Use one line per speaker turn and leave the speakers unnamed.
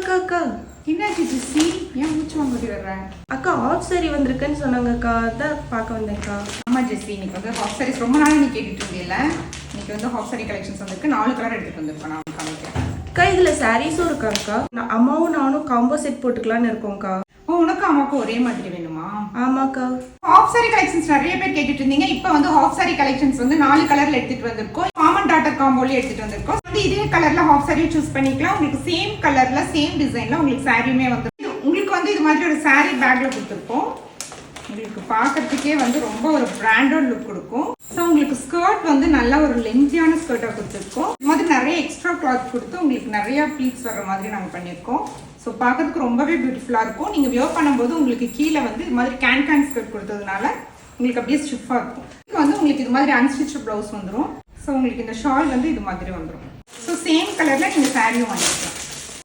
அக்கா அக்கா
என்னாச்சு ஜெஸ்ஸி? ஏன் மூச்சு வாங்கி வர்ற?
அக்கா ஆஃப் சாரி வந்திருக்குன்னு சொன்னாங்கக்கா, அதான் பார்க்க வந்தேன்க்கா.
ஆமாம் ஜெஸ்ஸி, இன்னைக்கு வந்து ஹாஃப் சாரீஸ் ரொம்ப நாள் நீ கேட்டுட்டு இருந்தீல்ல, இன்னைக்கு வந்து ஹாஃப் சாரி கலெக்ஷன்ஸ் வந்திருக்கு. 4 கலர் எடுத்துட்டு வந்திருக்கோம். நான் காமிக்கிறேன்.
அக்கா இதில் சாரீஸும் இருக்காக்கா. நான் அம்மாவும் நானும் காம்போ செட் போட்டுக்கலான்னு இருக்கோம்க்கா.
ஓ, உனக்கு அம்மாவுக்கு ஒரே மாதிரி வேணுமா?
ஆமாக்கா.
ஹாஃப் சாரி கலெக்ஷன்ஸ் நிறைய பேர் கேட்டுட்டு இருந்தீங்க. இப்போ வந்து ஹாஃப் சாரி கலெக்ஷன்ஸ் வந்து 4 கலர்ல எடுத்துட்டு வந்திருக்கோம். மாமன் டாட்டர் காம்போல எடுத்துட்டு வந்திருக்கோம். வந்து இதே கலர்ல ஹாஃப் சாரியை சூஸ் பண்ணிக்கலாம். உங்களுக்கு சேம் கலர்ல சேம் டிசைன்ல உங்களுக்கு சாரியுமே வந்து உங்களுக்கு வந்து இது மாதிரி ஒரு சாரி பேக்ல கொடுத்துருக்கோம். உங்களுக்கு பார்க்கறதுக்கே வந்து ரொம்ப ஒரு பிராண்டட் லுக் கொடுக்கும். ஸோ உங்களுக்கு ஸ்கர்ட் வந்து நல்ல ஒரு லென்த்தியான ஸ்கர்ட்டாக கொடுத்துருக்கோம். இது மாதிரி நிறைய எக்ஸ்ட்ரா கிளாத் கொடுத்து உங்களுக்கு நிறைய ப்ளீட்ஸ் வர்ற மாதிரி நாங்கள் பண்ணியிருக்கோம். ஸோ பார்க்கறதுக்கு ரொம்பவே பியூட்டிஃபுல்லாக இருக்கும். நீங்கள் வியர் பண்ணும்போது உங்களுக்கு கீழே வந்து இது மாதிரி கேன் ஸ்கர்ட் கொடுத்ததுனால உங்களுக்கு அப்படியே ஸ்டிஃபாக இருக்கும். இது வந்து உங்களுக்கு இது மாதிரி அன்ஸ்டிச் ப்ளவுஸ் வந்துடும். ஸோ உங்களுக்கு இந்த ஷால் வந்து இது மாதிரி வந்துடும். ஸோ சேம் கலரில் நீங்கள் சாரியும் வாங்கிக்கலாம்.